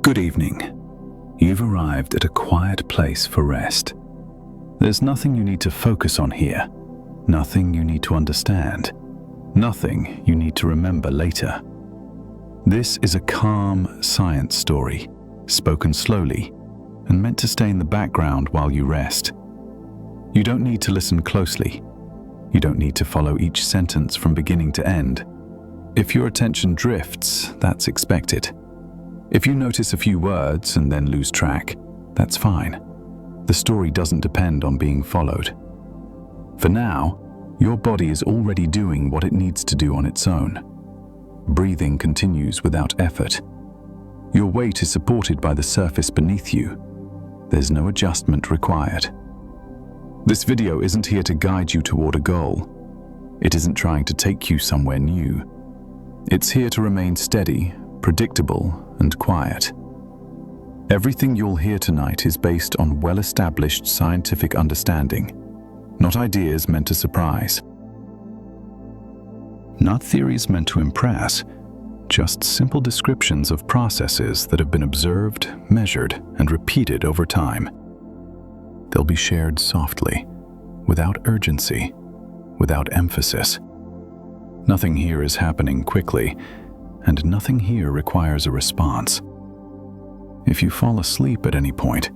Good evening. You've arrived at a quiet place for rest. There's nothing you need to focus on here, nothing you need to understand, nothing you need to remember later. This is a calm science story, spoken slowly and meant to stay in the background while you rest. You don't need to listen closely. You don't need to follow each sentence from beginning to end. If your attention drifts, that's expected. If you notice a few words and then lose track, that's fine. The story doesn't depend on being followed. For now, your body is already doing what it needs to do on its own. Breathing continues without effort. Your weight is supported by the surface beneath you. There's no adjustment required. This video isn't here to guide you toward a goal. It isn't trying to take you somewhere new. It's here to remain steady, predictable, and quiet. Everything you'll hear tonight is based on well-established scientific understanding, not ideas meant to surprise. Not theories meant to impress, just simple descriptions of processes that have been observed, measured, and repeated over time. They'll be shared softly, without urgency, without emphasis. Nothing here is happening quickly, and nothing here requires a response. If you fall asleep at any point,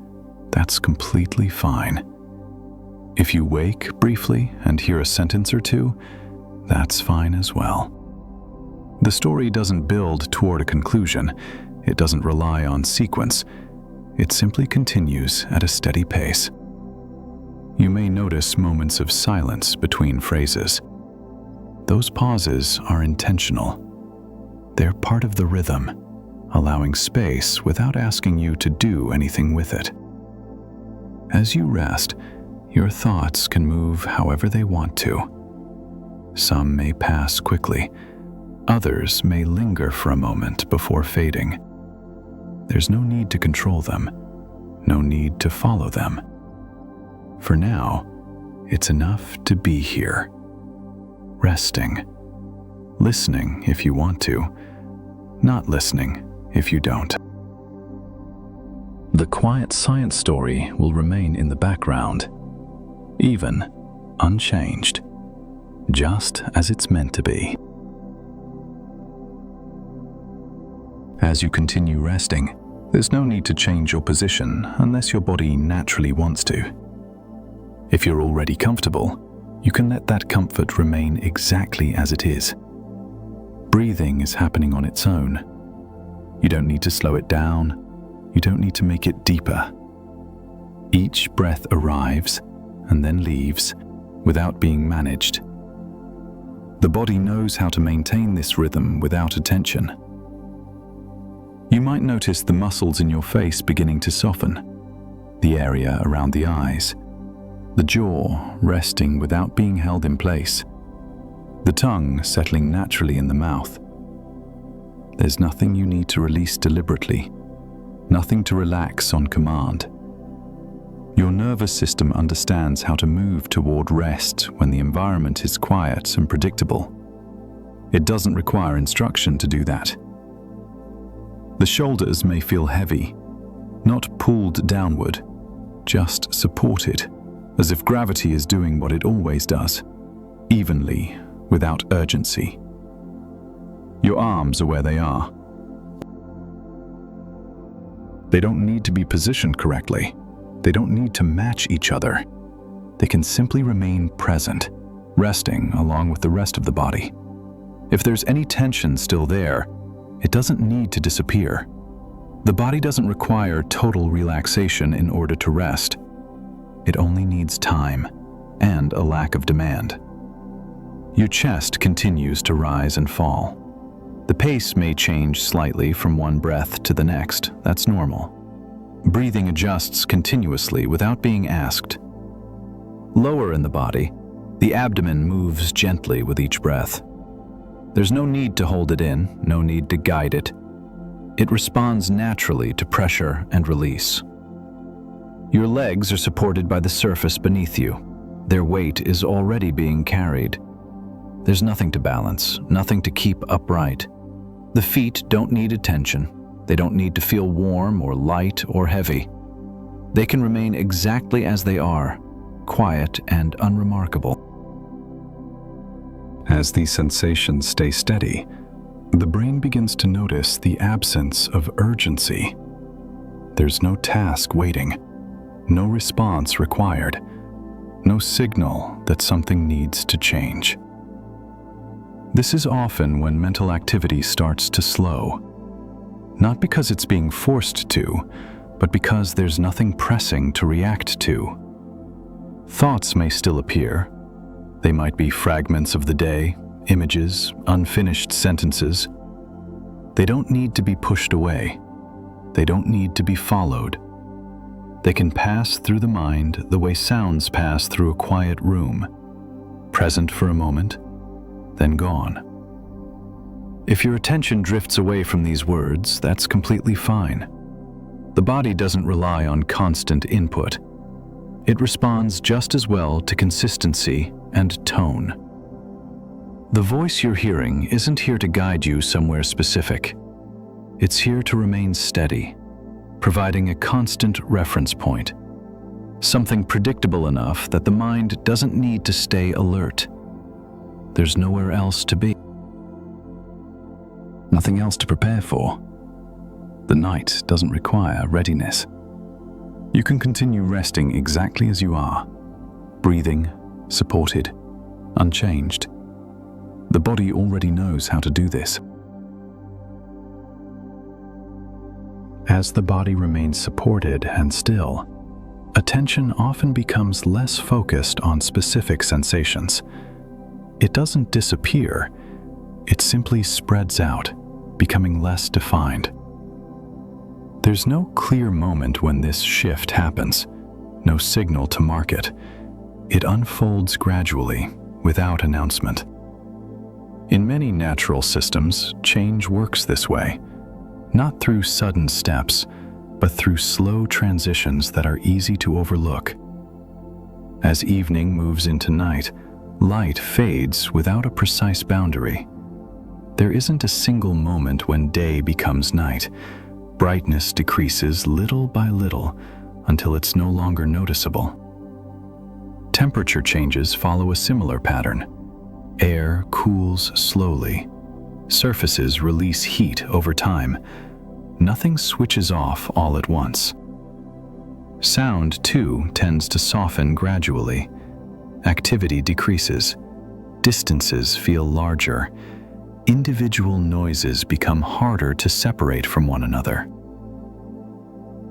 that's completely fine. If you wake briefly and hear a sentence or two, that's fine as well. The story doesn't build toward a conclusion. It doesn't rely on sequence. It simply continues at a steady pace. You may notice moments of silence between phrases. Those pauses are intentional. They're part of the rhythm, allowing space without asking you to do anything with it. As you rest, your thoughts can move however they want to. Some may pass quickly. Others may linger for a moment before fading. There's no need to control them, no need to follow them. For now, it's enough to be here, resting, listening if you want to, not listening if you don't. The quiet science story will remain in the background, even, unchanged, just as it's meant to be. As you continue resting, there's no need to change your position unless your body naturally wants to. If you're already comfortable, you can let that comfort remain exactly as it is. Breathing is happening on its own. You don't need to slow it down. You don't need to make it deeper. Each breath arrives and then leaves without being managed. The body knows how to maintain this rhythm without attention. You might notice the muscles in your face beginning to soften, the area around the eyes, the jaw resting without being held in place, the tongue settling naturally in the mouth. There's nothing you need to release deliberately, nothing to relax on command. Your nervous system understands how to move toward rest when the environment is quiet and predictable. It doesn't require instruction to do that. The shoulders may feel heavy, not pulled downward, just supported, as if gravity is doing what it always does, evenly, without urgency. Your arms are where they are. They don't need to be positioned correctly. They don't need to match each other. They can simply remain present, resting along with the rest of the body. If there's any tension still there, it doesn't need to disappear. The body doesn't require total relaxation in order to rest. It only needs time and a lack of demand. Your chest continues to rise and fall. The pace may change slightly from one breath to the next. That's normal. Breathing adjusts continuously without being asked. Lower in the body, the abdomen moves gently with each breath. There's no need to hold it in, no need to guide it. It responds naturally to pressure and release. Your legs are supported by the surface beneath you. Their weight is already being carried. There's nothing to balance, nothing to keep upright. The feet don't need attention. They don't need to feel warm or light or heavy. They can remain exactly as they are, quiet and unremarkable. As these sensations stay steady, the brain begins to notice the absence of urgency. There's no task waiting, no response required, no signal that something needs to change. This is often when mental activity starts to slow, not because it's being forced to, but because there's nothing pressing to react to. Thoughts may still appear. They might be fragments of the day, images, unfinished sentences. They don't need to be pushed away. They don't need to be followed. They can pass through the mind the way sounds pass through a quiet room, present for a moment, then gone. If your attention drifts away from these words, that's completely fine. The body doesn't rely on constant input. It responds just as well to consistency and tone. The voice you're hearing isn't here to guide you somewhere specific. It's here to remain steady, providing a constant reference point, something predictable enough that the mind doesn't need to stay alert. There's nowhere else to be. Nothing else to prepare for. The night doesn't require readiness. You can continue resting exactly as you are, breathing, supported, unchanged. The body already knows how to do this. As the body remains supported and still, attention often becomes less focused on specific sensations. It doesn't disappear, it simply spreads out, becoming less defined. There's no clear moment when this shift happens, no signal to mark it. It unfolds gradually, without announcement. In many natural systems, change works this way, not through sudden steps, but through slow transitions that are easy to overlook. As evening moves into night, light fades without a precise boundary. There isn't a single moment when day becomes night. Brightness decreases little by little until it's no longer noticeable. Temperature changes follow a similar pattern. Air cools slowly. Surfaces release heat over time. Nothing switches off all at once. Sound, too, tends to soften gradually. Activity decreases. Distances feel larger. Individual noises become harder to separate from one another.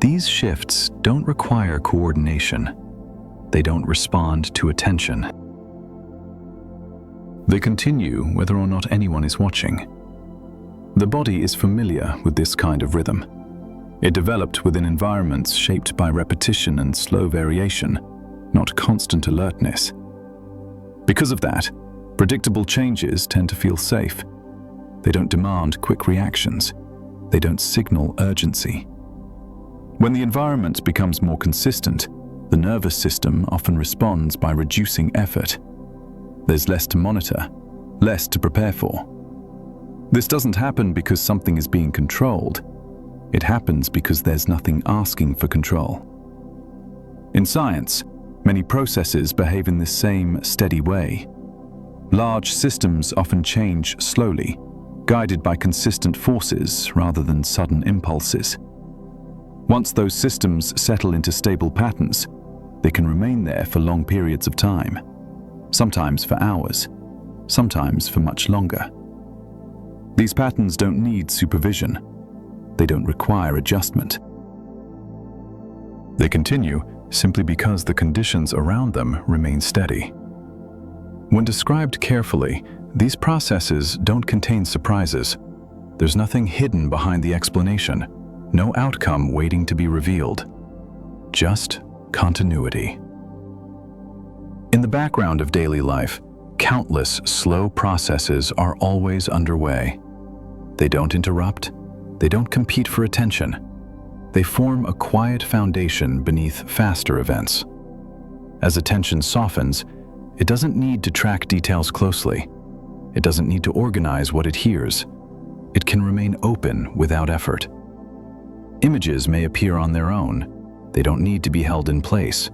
These shifts don't require coordination. They don't respond to attention. They continue whether or not anyone is watching. The body is familiar with this kind of rhythm. It developed within environments shaped by repetition and slow variation, not constant alertness. Because of that, predictable changes tend to feel safe. They don't demand quick reactions. They don't signal urgency. When the environment becomes more consistent, the nervous system often responds by reducing effort. There's less to monitor, less to prepare for. This doesn't happen because something is being controlled. It happens because there's nothing asking for control. In science, many processes behave in the same steady way. Large systems often change slowly, guided by consistent forces rather than sudden impulses. Once those systems settle into stable patterns, they can remain there for long periods of time, sometimes for hours, sometimes for much longer. These patterns don't need supervision. They don't require adjustment. They continue simply because the conditions around them remain steady. When described carefully, these processes don't contain surprises. There's nothing hidden behind the explanation, no outcome waiting to be revealed. Just continuity. In the background of daily life, countless slow processes are always underway. They don't interrupt. They don't compete for attention. They form a quiet foundation beneath faster events. As attention softens, it doesn't need to track details closely. It doesn't need to organize what it hears. It can remain open without effort. Images may appear on their own. They don't need to be held in place.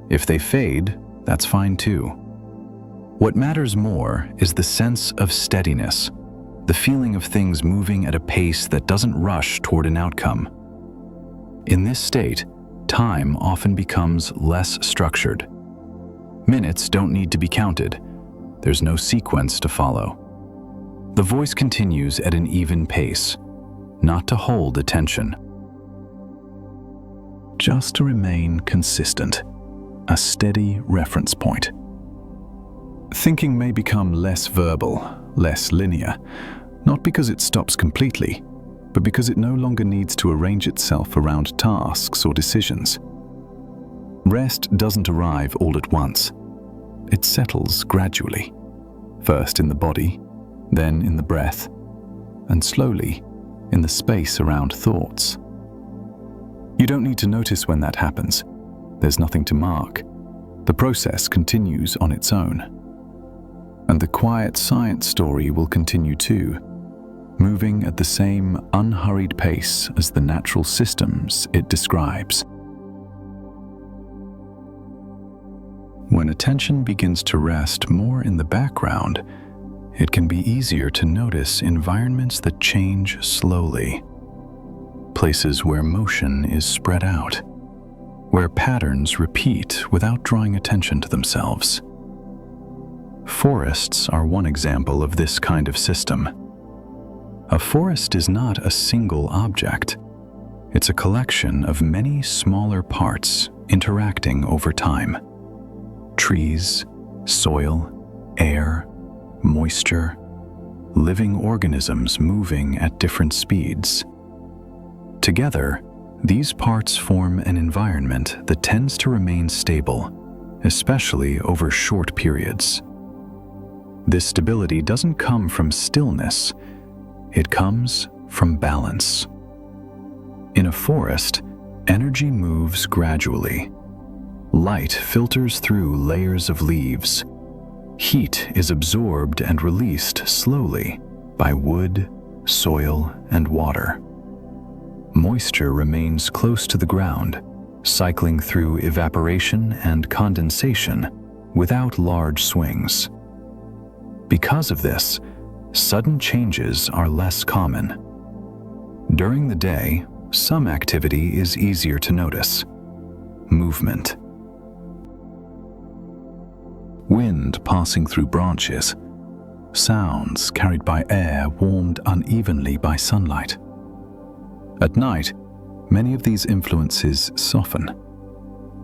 If they fade, that's fine too. What matters more is the sense of steadiness, the feeling of things moving at a pace that doesn't rush toward an outcome. In this state, time often becomes less structured. Minutes don't need to be counted. There's no sequence to follow. The voice continues at an even pace, not to hold attention, just to remain consistent, a steady reference point. Thinking may become less verbal, less linear, not because it stops completely, but because it no longer needs to arrange itself around tasks or decisions. Rest doesn't arrive all at once. It settles gradually, first in the body, then in the breath, and slowly in the space around thoughts. You don't need to notice when that happens. There's nothing to mark. The process continues on its own. And the quiet science story will continue too, moving at the same unhurried pace as the natural systems it describes. When attention begins to rest more in the background, it can be easier to notice environments that change slowly. Places where motion is spread out, where patterns repeat without drawing attention to themselves. Forests are one example of this kind of system. A forest is not a single object. It's a collection of many smaller parts interacting over time. Trees, soil, air, moisture, living organisms moving at different speeds. Together, these parts form an environment that tends to remain stable, especially over short periods. This stability doesn't come from stillness, it comes from balance. In a forest, energy moves gradually. Light filters through layers of leaves. Heat is absorbed and released slowly by wood, soil, and water. Moisture remains close to the ground, cycling through evaporation and condensation without large swings. Because of this, sudden changes are less common. During the day, some activity is easier to notice. Movement. Wind passing through branches. Sounds carried by air warmed unevenly by sunlight. At night, many of these influences soften.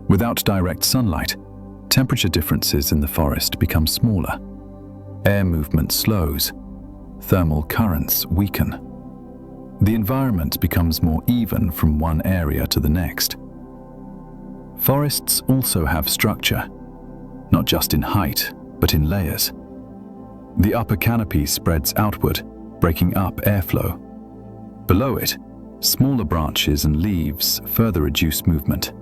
Without direct sunlight, temperature differences in the forest become smaller. Air movement slows. Thermal currents weaken. The environment becomes more even from one area to the next. Forests also have structure, not just in height, but in layers. The upper canopy spreads outward, breaking up airflow. Below it, smaller branches and leaves further reduce movement.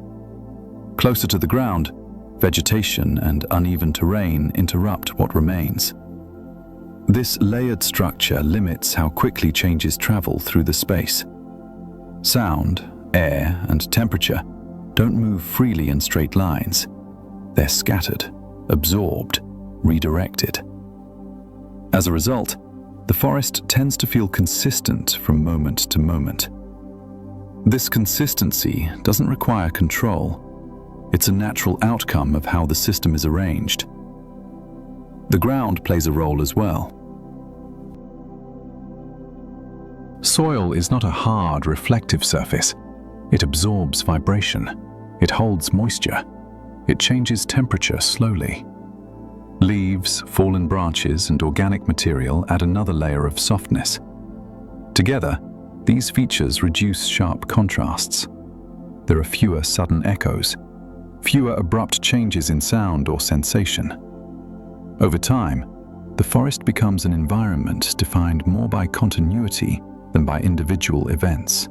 Closer to the ground, vegetation and uneven terrain interrupt what remains. This layered structure limits how quickly changes travel through the space. Sound, air, and temperature don't move freely in straight lines. They're scattered, absorbed, redirected. As a result, the forest tends to feel consistent from moment to moment. This consistency doesn't require control. It's a natural outcome of how the system is arranged. The ground plays a role as well. Soil is not a hard, reflective surface. It absorbs vibration. It holds moisture. It changes temperature slowly. Leaves, fallen branches, and organic material add another layer of softness. Together, these features reduce sharp contrasts. There are fewer sudden echoes, fewer abrupt changes in sound or sensation. Over time, the forest becomes an environment defined more by continuity than by individual events.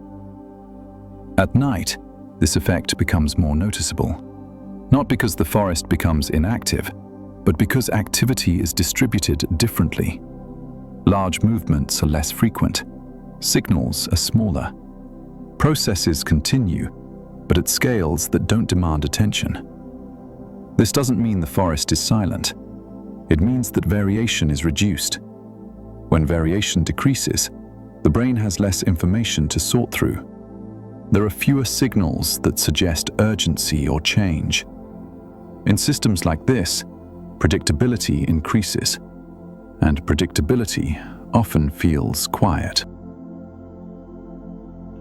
At night, this effect becomes more noticeable, not because the forest becomes inactive, but because activity is distributed differently. Large movements are less frequent. Signals are smaller. Processes continue, but at scales that don't demand attention. This doesn't mean the forest is silent. It means that variation is reduced. When variation decreases, the brain has less information to sort through. There are fewer signals that suggest urgency or change. In systems like this, predictability increases, and predictability often feels quiet.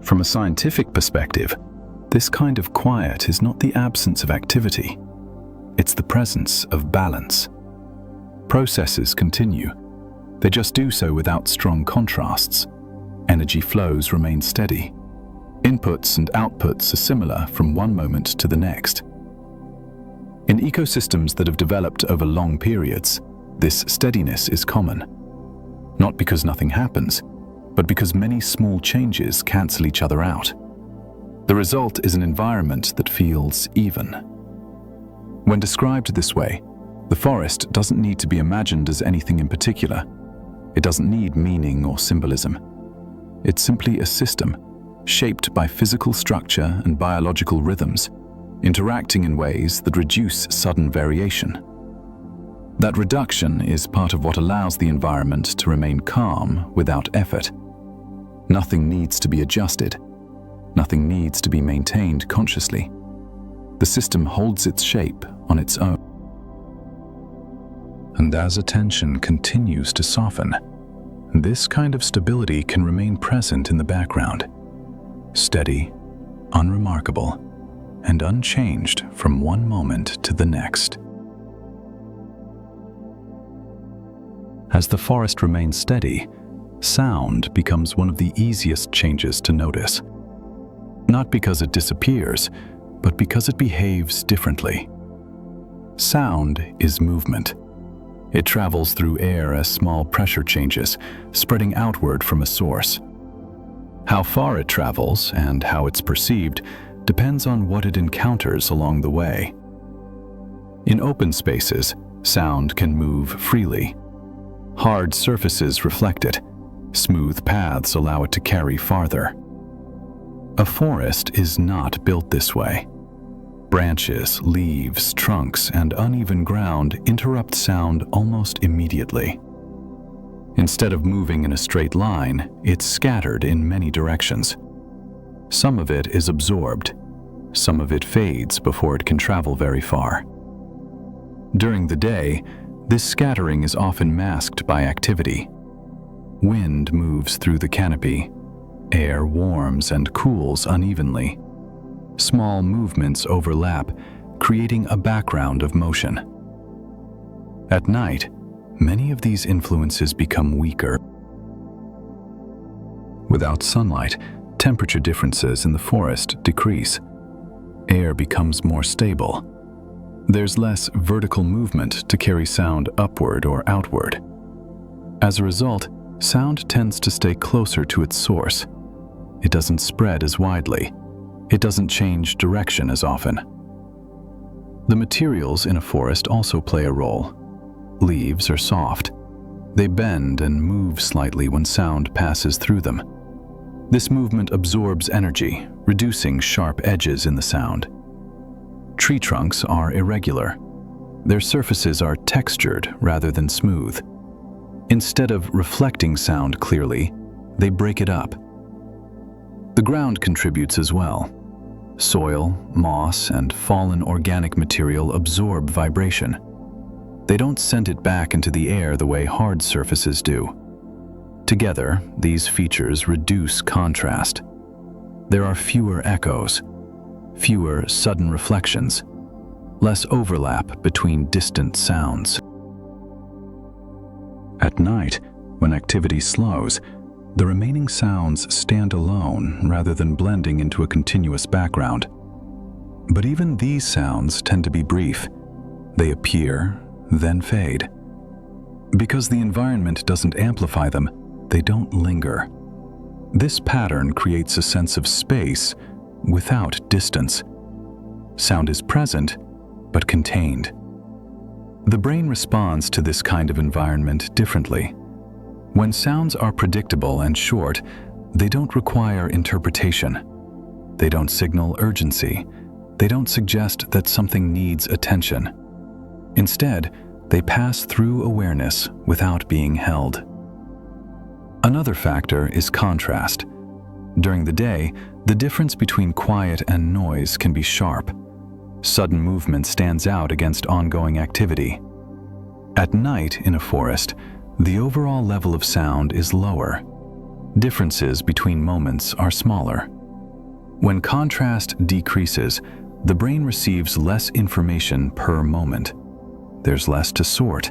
From a scientific perspective, this kind of quiet is not the absence of activity. It's the presence of balance. Processes continue. They just do so without strong contrasts. Energy flows remain steady. Inputs and outputs are similar from one moment to the next. In ecosystems that have developed over long periods, this steadiness is common. Not because nothing happens, but because many small changes cancel each other out. The result is an environment that feels even. When described this way, the forest doesn't need to be imagined as anything in particular. It doesn't need meaning or symbolism. It's simply a system, shaped by physical structure and biological rhythms, interacting in ways that reduce sudden variation. That reduction is part of what allows the environment to remain calm without effort. Nothing needs to be adjusted. Nothing needs to be maintained consciously. The system holds its shape on its own. And as attention continues to soften, this kind of stability can remain present in the background, steady, unremarkable, and unchanged from one moment to the next. As the forest remains steady, sound becomes one of the easiest changes to notice. Not because it disappears, but because it behaves differently. Sound is movement. It travels through air as small pressure changes, spreading outward from a source. How far it travels and how it's perceived depends on what it encounters along the way. In open spaces, sound can move freely. Hard surfaces reflect it. Smooth paths allow it to carry farther. A forest is not built this way. Branches, leaves, trunks, and uneven ground interrupt sound almost immediately. Instead of moving in a straight line, it's scattered in many directions. Some of it is absorbed. Some of it fades before it can travel very far. During the day, this scattering is often masked by activity. Wind moves through the canopy. Air warms and cools unevenly. Small movements overlap, creating a background of motion. At night, many of these influences become weaker. Without sunlight, temperature differences in the forest decrease. Air becomes more stable. There's less vertical movement to carry sound upward or outward. As a result, sound tends to stay closer to its source. It doesn't spread as widely. It doesn't change direction as often. The materials in a forest also play a role. Leaves are soft. They bend and move slightly when sound passes through them. This movement absorbs energy, reducing sharp edges in the sound. Tree trunks are irregular. Their surfaces are textured rather than smooth. Instead of reflecting sound clearly, they break it up. The ground contributes as well. Soil, moss, and fallen organic material absorb vibration. They don't send it back into the air the way hard surfaces do. Together, these features reduce contrast. There are fewer echoes, fewer sudden reflections, less overlap between distant sounds. At night, when activity slows, the remaining sounds stand alone rather than blending into a continuous background. But even these sounds tend to be brief. They appear, then fade. Because the environment doesn't amplify them, they don't linger. This pattern creates a sense of space without distance. Sound is present, but contained. The brain responds to this kind of environment differently. When sounds are predictable and short, they don't require interpretation. They don't signal urgency. They don't suggest that something needs attention. Instead, they pass through awareness without being held. Another factor is contrast. During the day, the difference between quiet and noise can be sharp. Sudden movement stands out against ongoing activity. At night in a forest, the overall level of sound is lower. Differences between moments are smaller. When contrast decreases, the brain receives less information per moment. There's less to sort,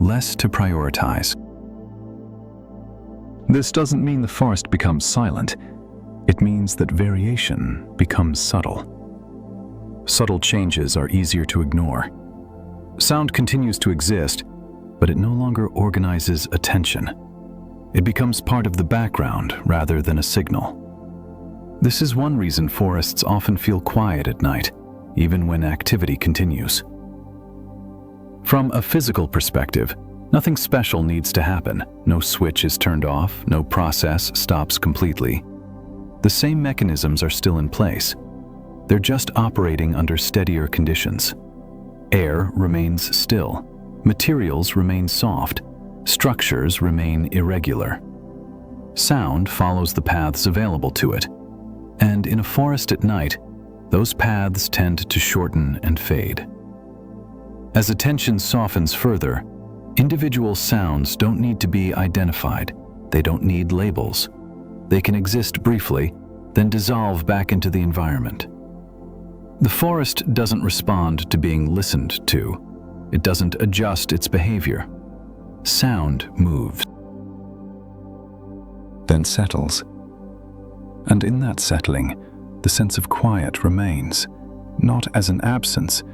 less to prioritize. This doesn't mean the forest becomes silent. It means that variation becomes subtle. Subtle changes are easier to ignore. Sound continues to exist, but it no longer organizes attention. It becomes part of the background rather than a signal. This is one reason forests often feel quiet at night, even when activity continues. From a physical perspective, nothing special needs to happen. No switch is turned off, no process stops completely. The same mechanisms are still in place. They're just operating under steadier conditions. Air remains still. Materials remain soft. Structures remain irregular. Sound follows the paths available to it. And in a forest at night, those paths tend to shorten and fade. As attention softens further, individual sounds don't need to be identified. They don't need labels. They can exist briefly, then dissolve back into the environment. The forest doesn't respond to being listened to. It doesn't adjust its behavior. Sound moves, then settles. And in that settling, the sense of quiet remains, not as an absence,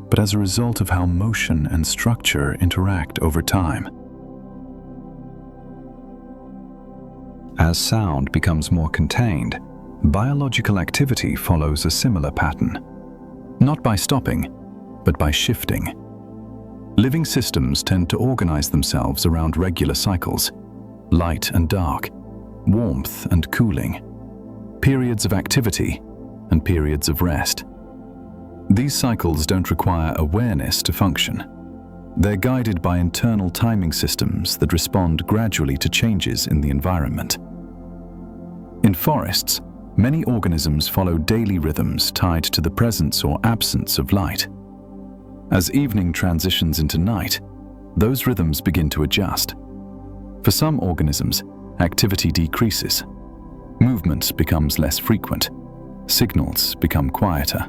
but as a result of how motion and structure interact over time. As sound becomes more contained, biological activity follows a similar pattern. Not by stopping, but by shifting. Living systems tend to organize themselves around regular cycles: light and dark, warmth and cooling, periods of activity and periods of rest. These cycles don't require awareness to function. They're guided by internal timing systems that respond gradually to changes in the environment. In forests, many organisms follow daily rhythms tied to the presence or absence of light. As evening transitions into night, those rhythms begin to adjust. For some organisms, activity decreases. Movement becomes less frequent. Signals become quieter.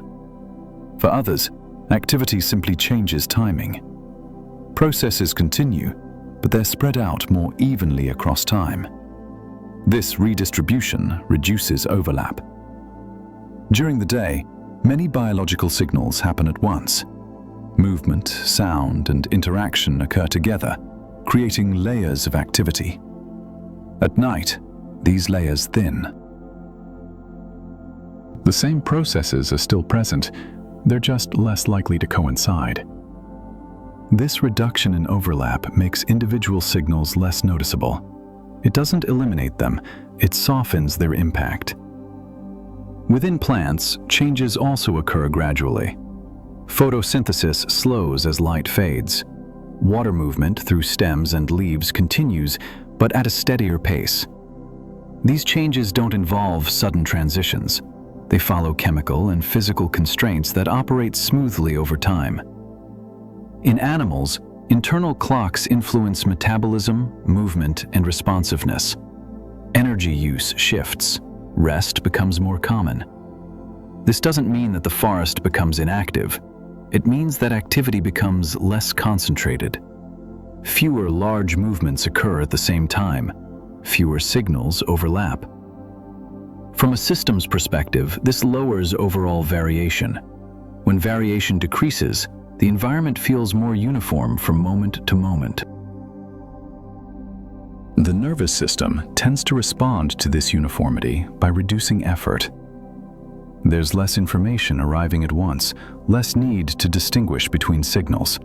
For others, activity simply changes timing. Processes continue, but they're spread out more evenly across time. This redistribution reduces overlap. During the day, many biological signals happen at once. Movement, sound, and interaction occur together, creating layers of activity. At night, these layers thin. The same processes are still present, they're just less likely to coincide. This reduction in overlap makes individual signals less noticeable. It doesn't eliminate them, it softens their impact. Within plants, changes also occur gradually. Photosynthesis slows as light fades. Water movement through stems and leaves continues, but at a steadier pace. These changes don't involve sudden transitions. They follow chemical and physical constraints that operate smoothly over time. In animals, internal clocks influence metabolism, movement, and responsiveness. Energy use shifts. Rest becomes more common. This doesn't mean that the forest becomes inactive. It means that activity becomes less concentrated. Fewer large movements occur at the same time. Fewer signals overlap. From a systems perspective, this lowers overall variation. When variation decreases, the environment feels more uniform from moment to moment. The nervous system tends to respond to this uniformity by reducing effort. There's less information arriving at once, less need to distinguish between signals.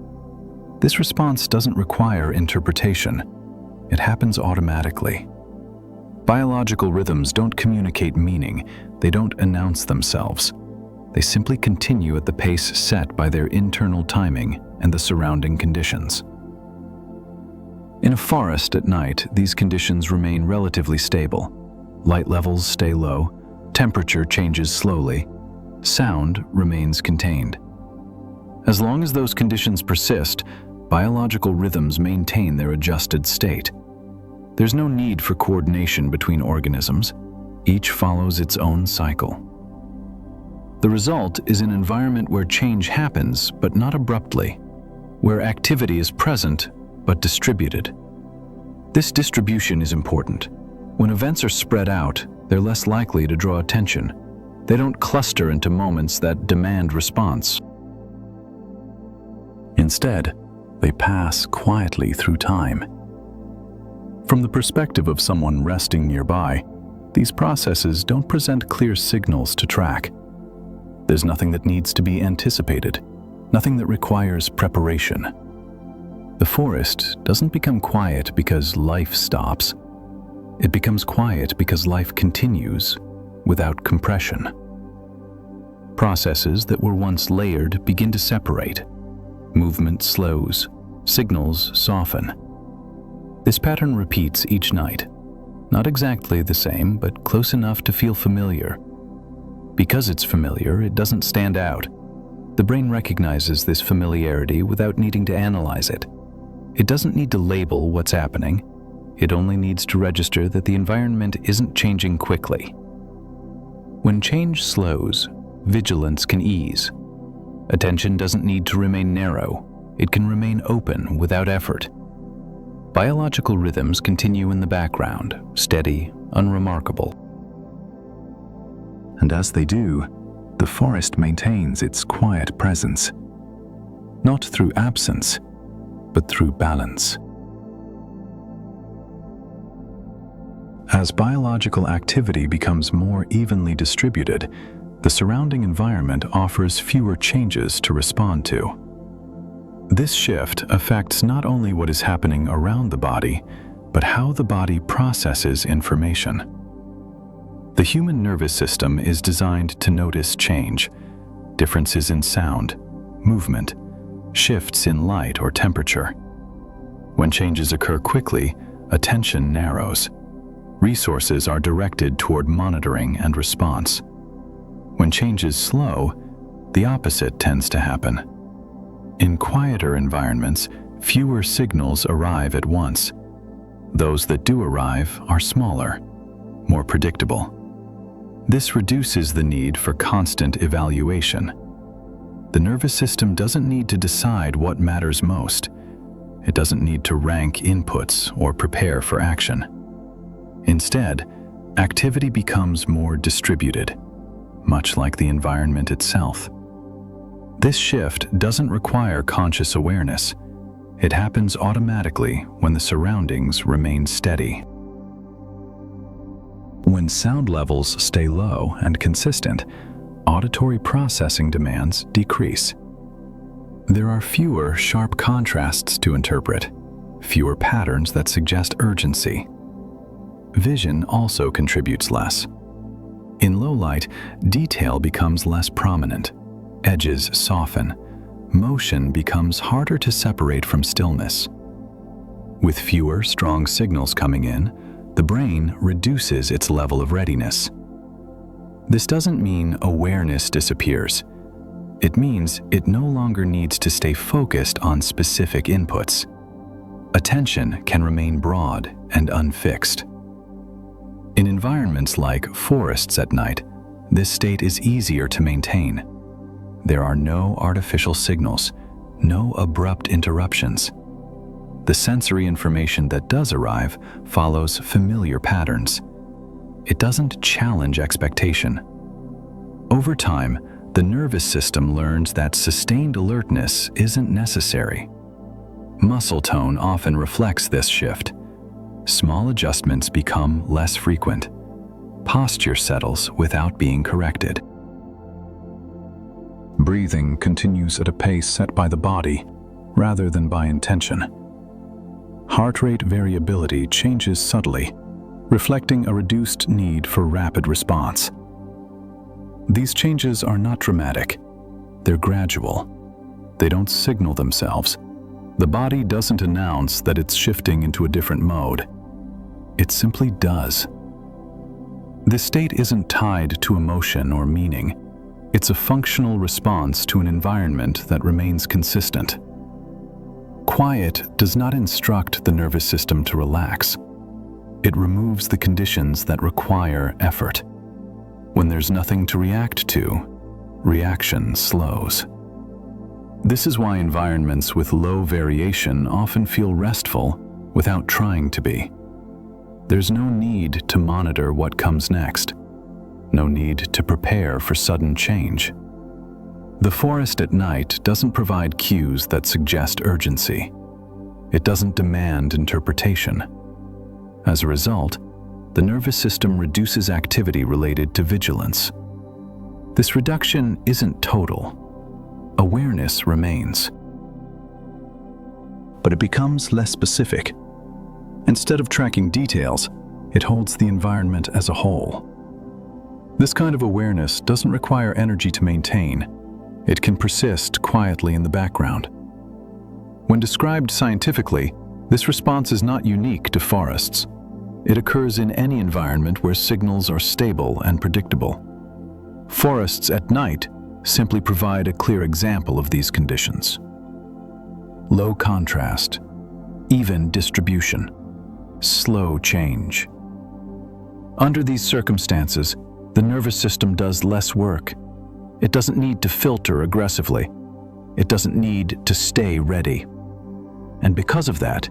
This response doesn't require interpretation. It happens automatically. Biological rhythms don't communicate meaning, they don't announce themselves. They simply continue at the pace set by their internal timing and the surrounding conditions. In a forest at night, these conditions remain relatively stable. Light levels stay low, temperature changes slowly, sound remains contained. As long as those conditions persist, biological rhythms maintain their adjusted state. There's no need for coordination between organisms. Each follows its own cycle. The result is an environment where change happens, but not abruptly, where activity is present, but distributed. This distribution is important. When events are spread out, they're less likely to draw attention. They don't cluster into moments that demand response. Instead, they pass quietly through time. From the perspective of someone resting nearby, these processes don't present clear signals to track. There's nothing that needs to be anticipated, nothing that requires preparation. The forest doesn't become quiet because life stops. It becomes quiet because life continues without compression. Processes that were once layered begin to separate. Movement slows, signals soften. This pattern repeats each night. Not exactly the same, but close enough to feel familiar. Because it's familiar, it doesn't stand out. The brain recognizes this familiarity without needing to analyze it. It doesn't need to label what's happening. It only needs to register that the environment isn't changing quickly. When change slows, vigilance can ease. Attention doesn't need to remain narrow. It can remain open without effort. Biological rhythms continue in the background, steady, unremarkable. And as they do, the forest maintains its quiet presence, not through absence, but through balance. As biological activity becomes more evenly distributed, the surrounding environment offers fewer changes to respond to. This shift affects not only what is happening around the body, but how the body processes information. The human nervous system is designed to notice change, differences in sound, movement, shifts in light or temperature. When changes occur quickly, attention narrows. Resources are directed toward monitoring and response. When change is slow, the opposite tends to happen. In quieter environments, fewer signals arrive at once. Those that do arrive are smaller, more predictable. This reduces the need for constant evaluation. The nervous system doesn't need to decide what matters most. It doesn't need to rank inputs or prepare for action. Instead, activity becomes more distributed, much like the environment itself. This shift doesn't require conscious awareness. It happens automatically when the surroundings remain steady. When sound levels stay low and consistent, auditory processing demands decrease. There are fewer sharp contrasts to interpret, fewer patterns that suggest urgency. Vision also contributes less. In low light, detail becomes less prominent. Edges soften. Motion becomes harder to separate from stillness. With fewer strong signals coming in, the brain reduces its level of readiness. This doesn't mean awareness disappears. It means it no longer needs to stay focused on specific inputs. Attention can remain broad and unfixed. In environments like forests at night, this state is easier to maintain. There are no artificial signals, no abrupt interruptions. The sensory information that does arrive follows familiar patterns. It doesn't challenge expectation. Over time, the nervous system learns that sustained alertness isn't necessary. Muscle tone often reflects this shift. Small adjustments become less frequent. Posture settles without being corrected. Breathing continues at a pace set by the body, rather than by intention. Heart rate variability changes subtly, reflecting a reduced need for rapid response. These changes are not dramatic. They're gradual. They don't signal themselves. The body doesn't announce that it's shifting into a different mode. It simply does. This state isn't tied to emotion or meaning. It's a functional response to an environment that remains consistent. Quiet does not instruct the nervous system to relax. It removes the conditions that require effort. When there's nothing to react to, reaction slows. This is why environments with low variation often feel restful without trying to be. There's no need to monitor what comes next. No need to prepare for sudden change. The forest at night doesn't provide cues that suggest urgency. It doesn't demand interpretation. As a result, the nervous system reduces activity related to vigilance. This reduction isn't total. Awareness remains. But it becomes less specific. Instead of tracking details, it holds the environment as a whole. This kind of awareness doesn't require energy to maintain. It can persist quietly in the background. When described scientifically, this response is not unique to forests. It occurs in any environment where signals are stable and predictable. Forests at night simply provide a clear example of these conditions. Low contrast, even distribution, slow change. Under these circumstances, the nervous system does less work. It doesn't need to filter aggressively. It doesn't need to stay ready. And because of that,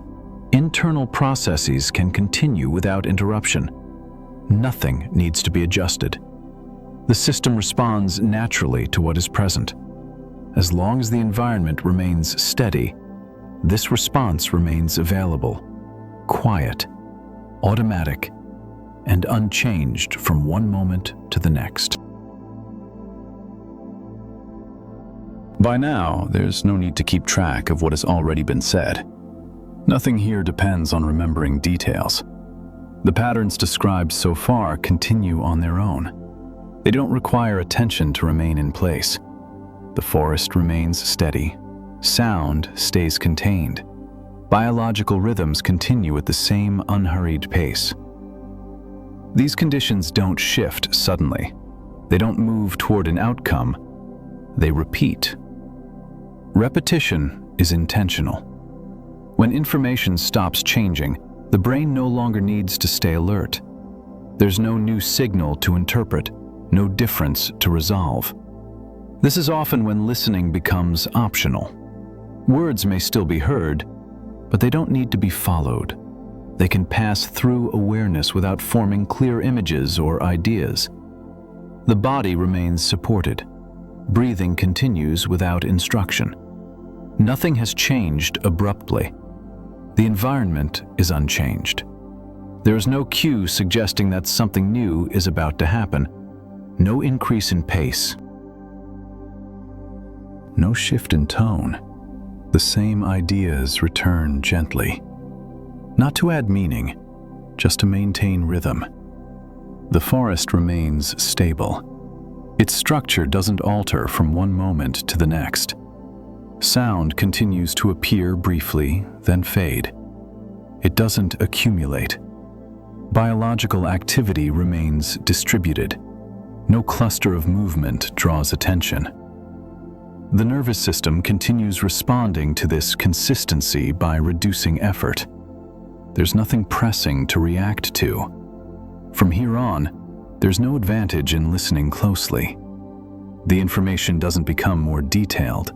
internal processes can continue without interruption. Nothing needs to be adjusted. The system responds naturally to what is present. As long as the environment remains steady, this response remains available, quiet, automatic, and unchanged from one moment to the next. By now, there's no need to keep track of what has already been said. Nothing here depends on remembering details. The patterns described so far continue on their own. They don't require attention to remain in place. The forest remains steady. Sound stays contained. Biological rhythms continue at the same unhurried pace. These conditions don't shift suddenly. They don't move toward an outcome. They repeat. Repetition is intentional. When information stops changing, the brain no longer needs to stay alert. There's no new signal to interpret, no difference to resolve. This is often when listening becomes optional. Words may still be heard, but they don't need to be followed. They can pass through awareness without forming clear images or ideas. The body remains supported. Breathing continues without instruction. Nothing has changed abruptly. The environment is unchanged. There is no cue suggesting that something new is about to happen. No increase in pace. No shift in tone. The same ideas return gently. Not to add meaning, just to maintain rhythm. The forest remains stable. Its structure doesn't alter from one moment to the next. Sound continues to appear briefly, then fade. It doesn't accumulate. Biological activity remains distributed. No cluster of movement draws attention. The nervous system continues responding to this consistency by reducing effort. There's nothing pressing to react to. From here on, there's no advantage in listening closely. The information doesn't become more detailed.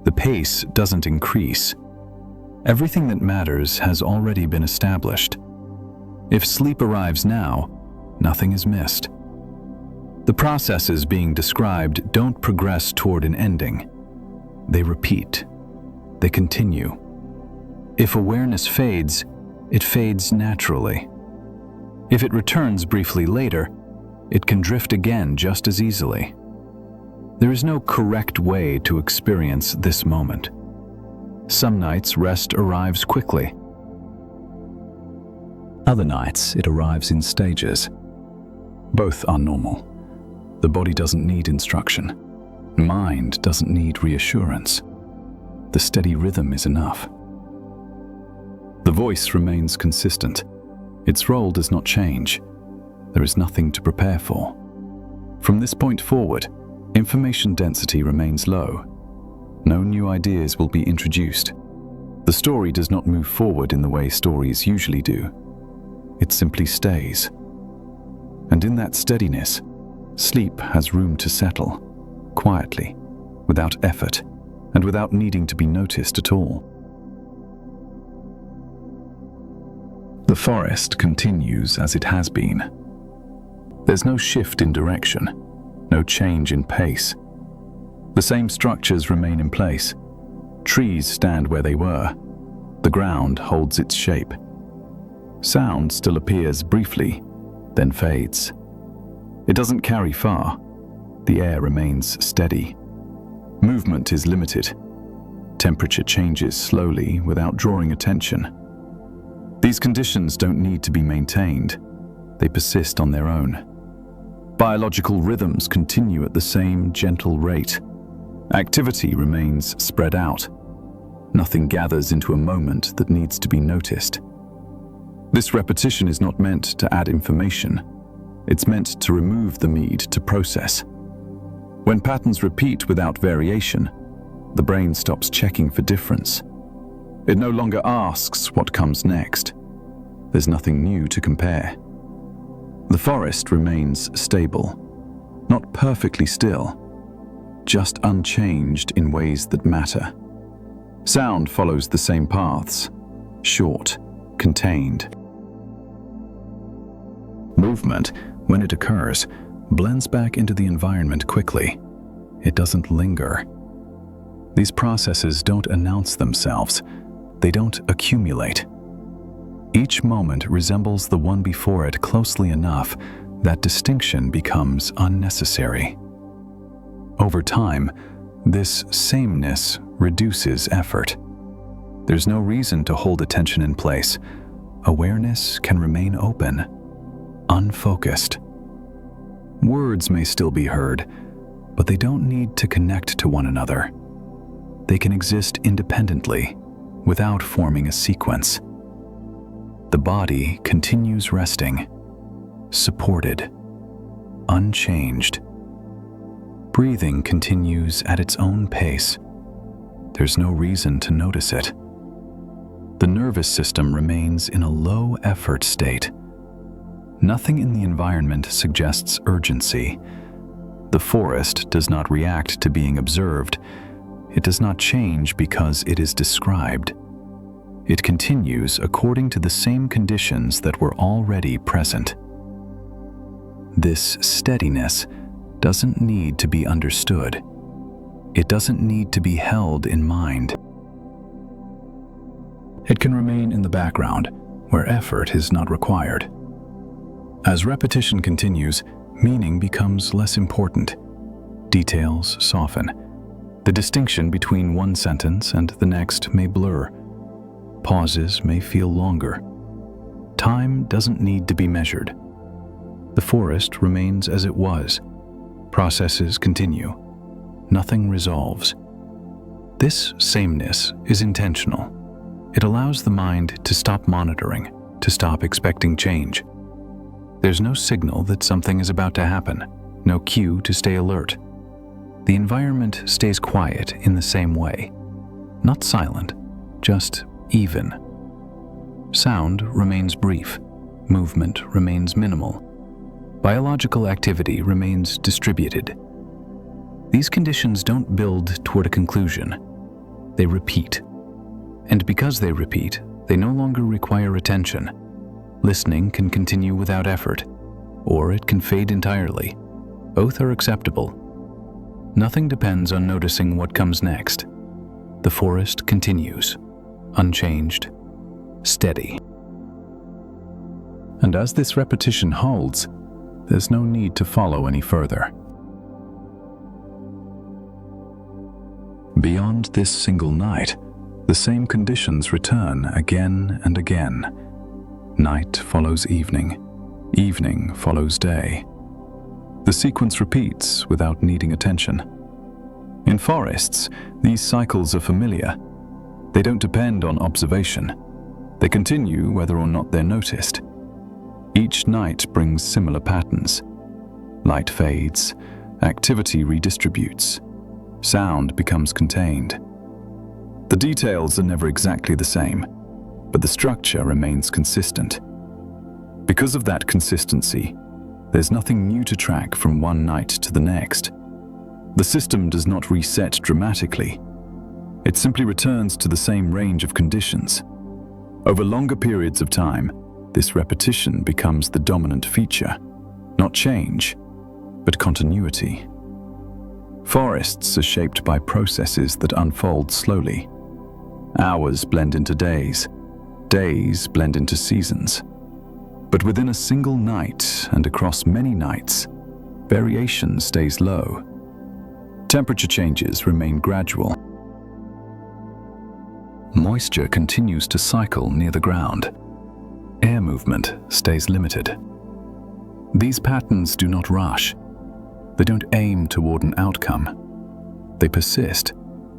The pace doesn't increase. Everything that matters has already been established. If sleep arrives now, nothing is missed. The processes being described don't progress toward an ending. They repeat. They continue. If awareness fades, it fades naturally. If it returns briefly later, it can drift again just as easily. There is no correct way to experience this moment. Some nights rest arrives quickly. Other nights, it arrives in stages. Both are normal. The body doesn't need instruction. Mind doesn't need reassurance. The steady rhythm is enough. The voice remains consistent. Its role does not change. There is nothing to prepare for. From this point forward, information density remains low. No new ideas will be introduced. The story does not move forward in the way stories usually do. It simply stays. And in that steadiness, sleep has room to settle, quietly, without effort, and without needing to be noticed at all. The forest continues as it has been. There's no shift in direction, no change in pace. The same structures remain in place. Trees stand where they were. The ground holds its shape. Sound still appears briefly, then fades. It doesn't carry far. The air remains steady. Movement is limited. Temperature changes slowly without drawing attention. These conditions don't need to be maintained. They persist on their own. Biological rhythms continue at the same gentle rate. Activity remains spread out. Nothing gathers into a moment that needs to be noticed. This repetition is not meant to add information. It's meant to remove the need to process. When patterns repeat without variation, the brain stops checking for difference. It no longer asks what comes next. There's nothing new to compare. The forest remains stable, not perfectly still, just unchanged in ways that matter. Sound follows the same paths, short, contained. Movement, when it occurs, blends back into the environment quickly. It doesn't linger. These processes don't announce themselves. They don't accumulate. Each moment resembles the one before it closely enough that distinction becomes unnecessary. Over time, this sameness reduces effort. There's no reason to hold attention in place. Awareness can remain open, unfocused. Words may still be heard, but they don't need to connect to one another. They can exist independently, without forming a sequence. The body continues resting, supported, unchanged. Breathing continues at its own pace. There's no reason to notice it. The nervous system remains in a low-effort state. Nothing in the environment suggests urgency. The forest does not react to being observed. It does not change because it is described. It continues according to the same conditions that were already present. This steadiness doesn't need to be understood. It doesn't need to be held in mind. It can remain in the background, where effort is not required. As repetition continues, meaning becomes less important. Details soften. The distinction between one sentence and the next may blur. Pauses may feel longer. Time doesn't need to be measured. The forest remains as it was. Processes continue. Nothing resolves. This sameness is intentional. It allows the mind to stop monitoring, to stop expecting change. There's no signal that something is about to happen, no cue to stay alert. The environment stays quiet in the same way. Not silent, just even. Sound remains brief. Movement remains minimal. Biological activity remains distributed. These conditions don't build toward a conclusion. They repeat. And because they repeat, they no longer require attention. Listening can continue without effort, or it can fade entirely. Both are acceptable. Nothing depends on noticing what comes next. The forest continues, unchanged, steady. And as this repetition holds, there's no need to follow any further. Beyond this single night, the same conditions return again and again. Night follows evening. Evening follows day. The sequence repeats without needing attention. In forests, these cycles are familiar. They don't depend on observation. They continue whether or not they're noticed. Each night brings similar patterns. Light fades, activity redistributes, sound becomes contained. The details are never exactly the same, but the structure remains consistent. Because of that consistency, there's nothing new to track from one night to the next. The system does not reset dramatically. It simply returns to the same range of conditions. Over longer periods of time, this repetition becomes the dominant feature, not change, but continuity. Forests are shaped by processes that unfold slowly. Hours blend into days, days blend into seasons. But within a single night and across many nights, variation stays low. Temperature changes remain gradual. Moisture continues to cycle near the ground. Air movement stays limited. These patterns do not rush. They don't aim toward an outcome. They persist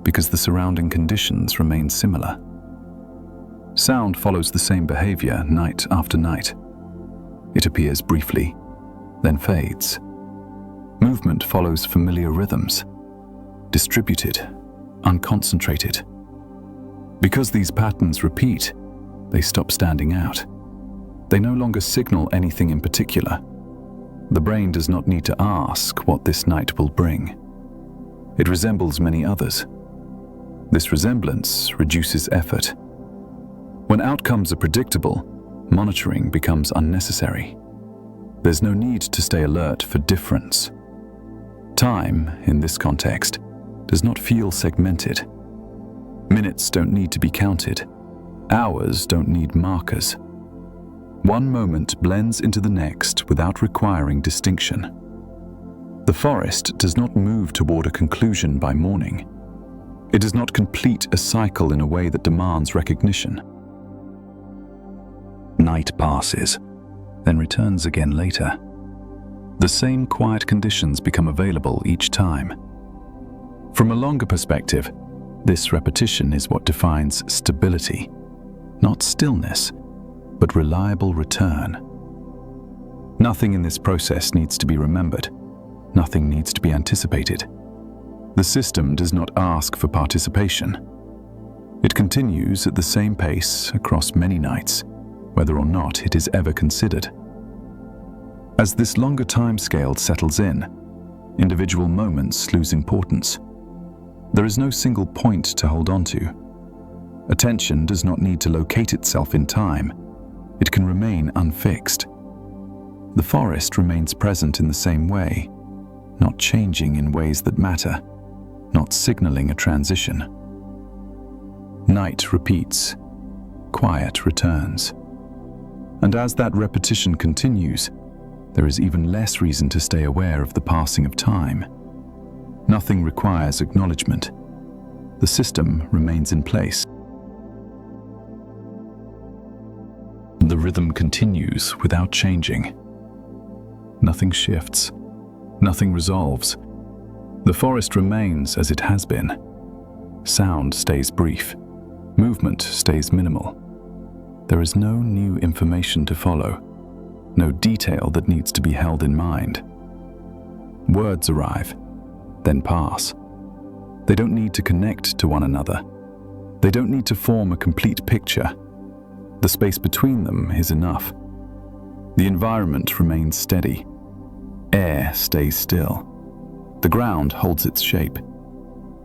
because the surrounding conditions remain similar. Sound follows the same behavior night after night. It appears briefly, then fades. Movement follows familiar rhythms, distributed, unconcentrated. Because these patterns repeat, they stop standing out. They no longer signal anything in particular. The brain does not need to ask what this night will bring. It resembles many others. This resemblance reduces effort. When outcomes are predictable, monitoring becomes unnecessary. There's no need to stay alert for difference. Time, in this context, does not feel segmented. Minutes don't need to be counted. Hours don't need markers. One moment blends into the next without requiring distinction. The forest does not move toward a conclusion by morning. It does not complete a cycle in a way that demands recognition. Night passes, then returns again later. The same quiet conditions become available each time. From a longer perspective, this repetition is what defines stability, not stillness, but reliable return. Nothing in this process needs to be remembered. Nothing needs to be anticipated. The system does not ask for participation. It continues at the same pace across many nights, whether or not it is ever considered. As this longer time scale settles in, individual moments lose importance. There is no single point to hold on to. Attention does not need to locate itself in time. It can remain unfixed. The forest remains present in the same way, not changing in ways that matter, not signaling a transition. Night repeats, quiet returns. And as that repetition continues, there is even less reason to stay aware of the passing of time. Nothing requires acknowledgement. The system remains in place. The rhythm continues without changing. Nothing shifts. Nothing resolves. The forest remains as it has been. Sound stays brief. Movement stays minimal. There is no new information to follow, no detail that needs to be held in mind. Words arrive, then pass. They don't need to connect to one another. They don't need to form a complete picture. The space between them is enough. The environment remains steady. Air stays still. The ground holds its shape.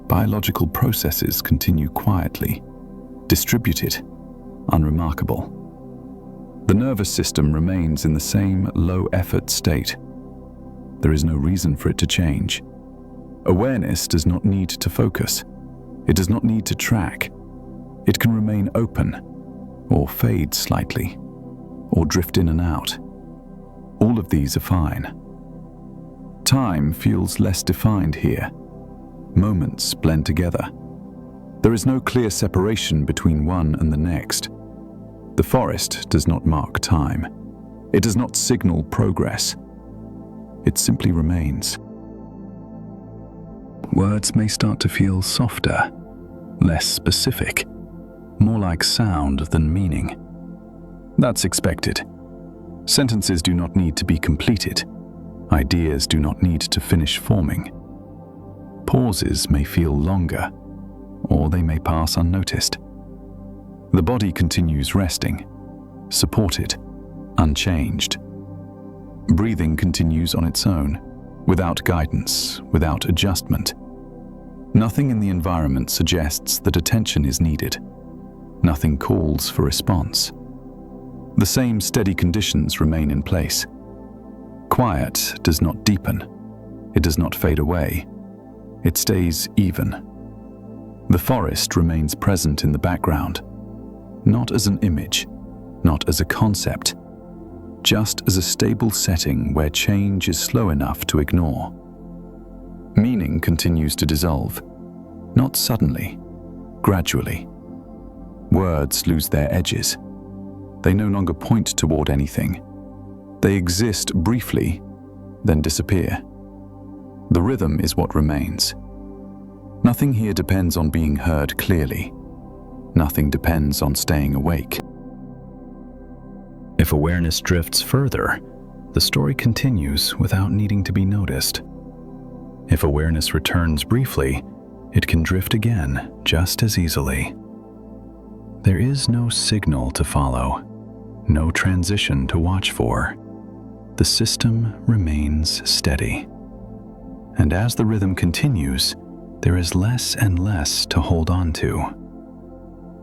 Biological processes continue quietly, distributed, unremarkable. The nervous system remains in the same low-effort state. There is no reason for it to change. Awareness does not need to focus. It does not need to track. It can remain open, or fade slightly, or drift in and out. All of these are fine. Time feels less defined here. Moments blend together. There is no clear separation between one and the next. The forest does not mark time. It does not signal progress. It simply remains. Words may start to feel softer, less specific, more like sound than meaning. That's expected. Sentences do not need to be completed. Ideas do not need to finish forming. Pauses may feel longer, or they may pass unnoticed. The body continues resting, supported, unchanged. Breathing continues on its own, without guidance, without adjustment. Nothing in the environment suggests that attention is needed. Nothing calls for response. The same steady conditions remain in place. Quiet does not deepen. It does not fade away. It stays even. The forest remains present in the background, not as an image, not as a concept, just as a stable setting where change is slow enough to ignore. Meaning continues to dissolve, not suddenly, gradually. Words lose their edges. They no longer point toward anything. They exist briefly, then disappear. The rhythm is what remains. Nothing here depends on being heard clearly. Nothing depends on staying awake. If awareness drifts further, the story continues without needing to be noticed. If awareness returns briefly, it can drift again just as easily. There is no signal to follow, no transition to watch for. The system remains steady. And as the rhythm continues, there is less and less to hold on to,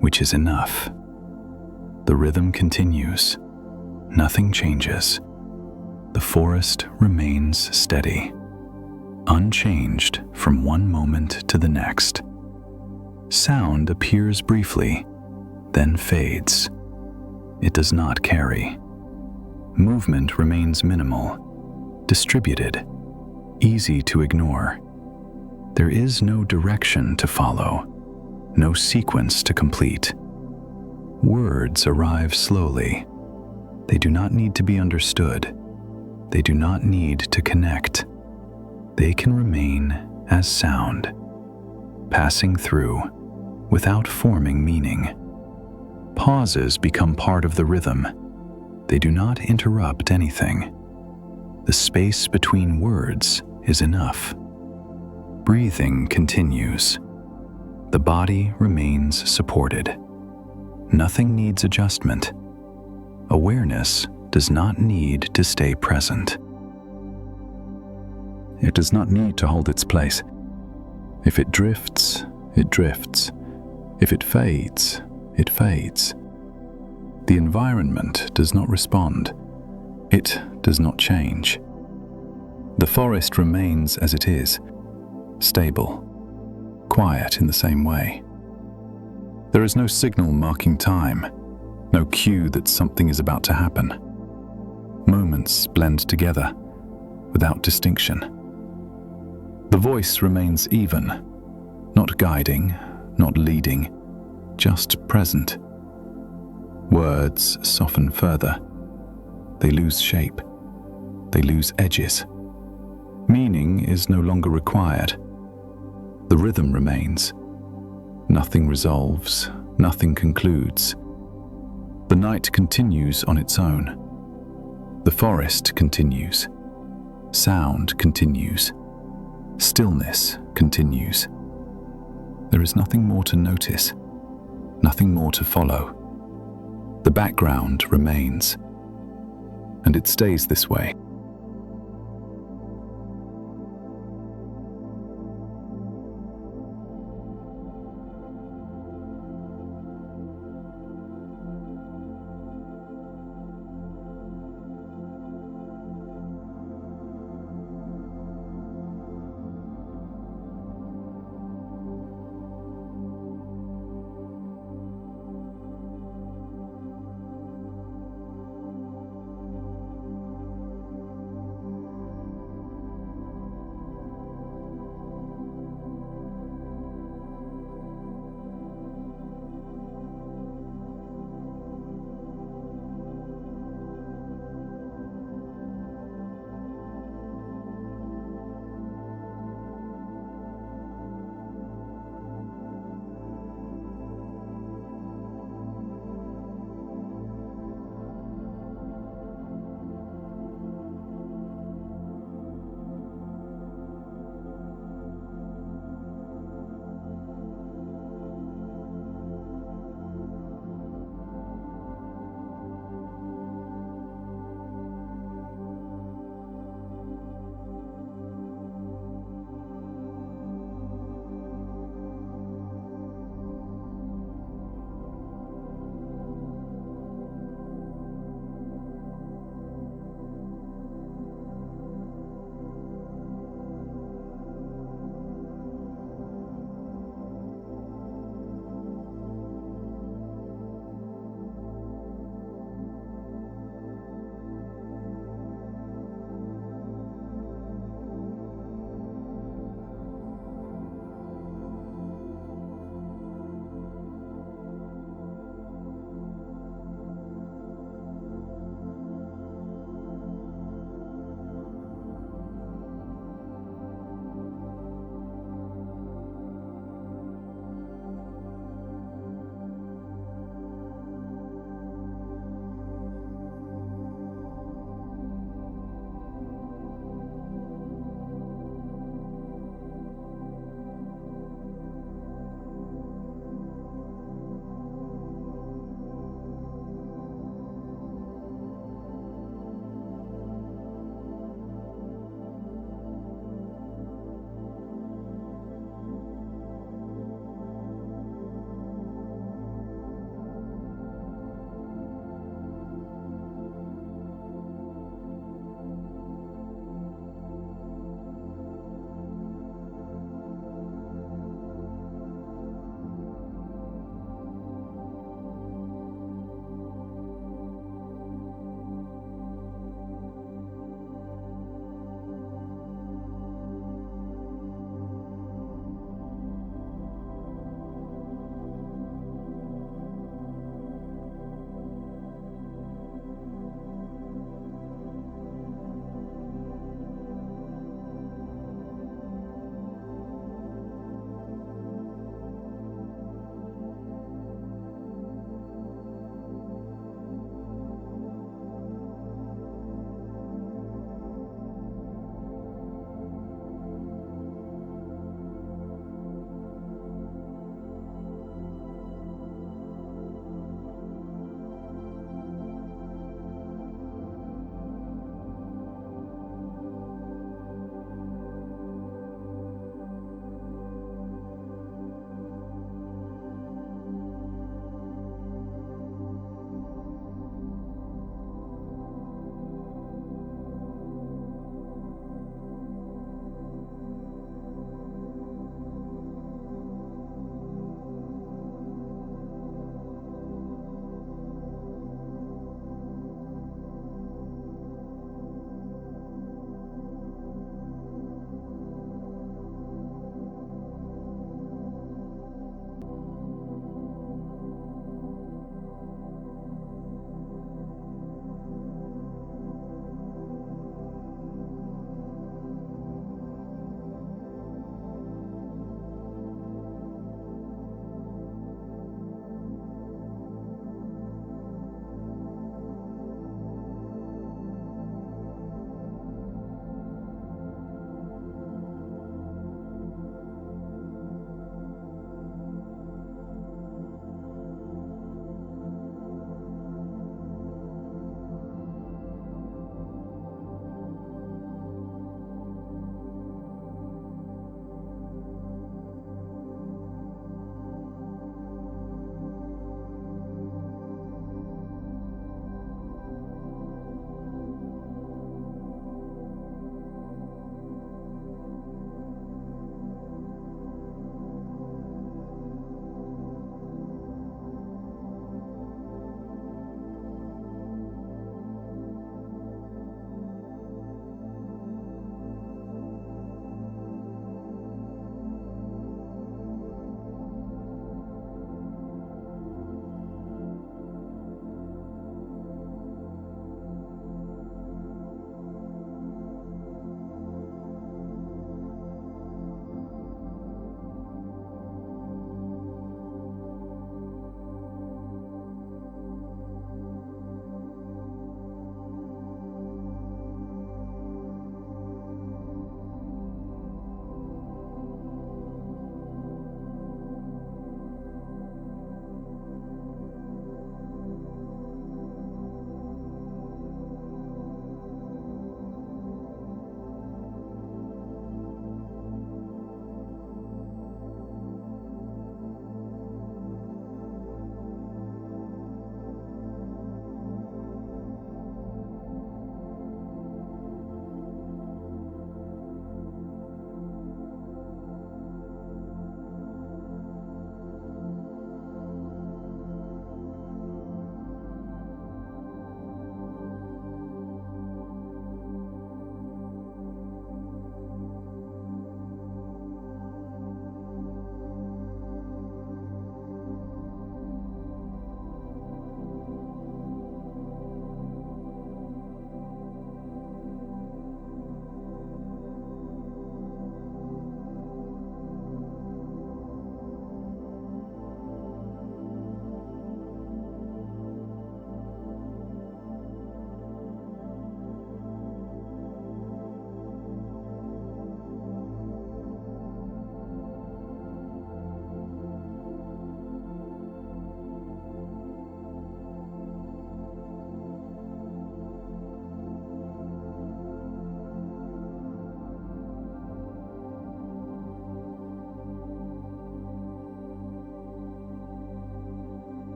which is enough. The rhythm continues. Nothing changes. The forest remains steady, unchanged from one moment to the next. Sound appears briefly, then fades. It does not carry. Movement remains minimal, distributed, easy to ignore. There is no direction to follow, no sequence to complete. Words arrive slowly. They do not need to be understood. They do not need to connect. They can remain as sound, passing through without forming meaning. Pauses become part of the rhythm. They do not interrupt anything. The space between words is enough. Breathing continues. The body remains supported. Nothing needs adjustment. Awareness does not need to stay present. It does not need to hold its place. If it drifts, it drifts. If it fades, it fades. The environment does not respond. It does not change. The forest remains as it is, stable, quiet in the same way. There is no signal marking time, no cue that something is about to happen. Moments blend together, without distinction. The voice remains even, not guiding, not leading, just present. Words soften further. They lose shape. They lose edges. Meaning is no longer required. The rhythm remains. Nothing resolves, nothing concludes. The night continues on its own. The forest continues. Sound continues. Stillness continues. There is nothing more to notice, nothing more to follow. The background remains, and it stays this way.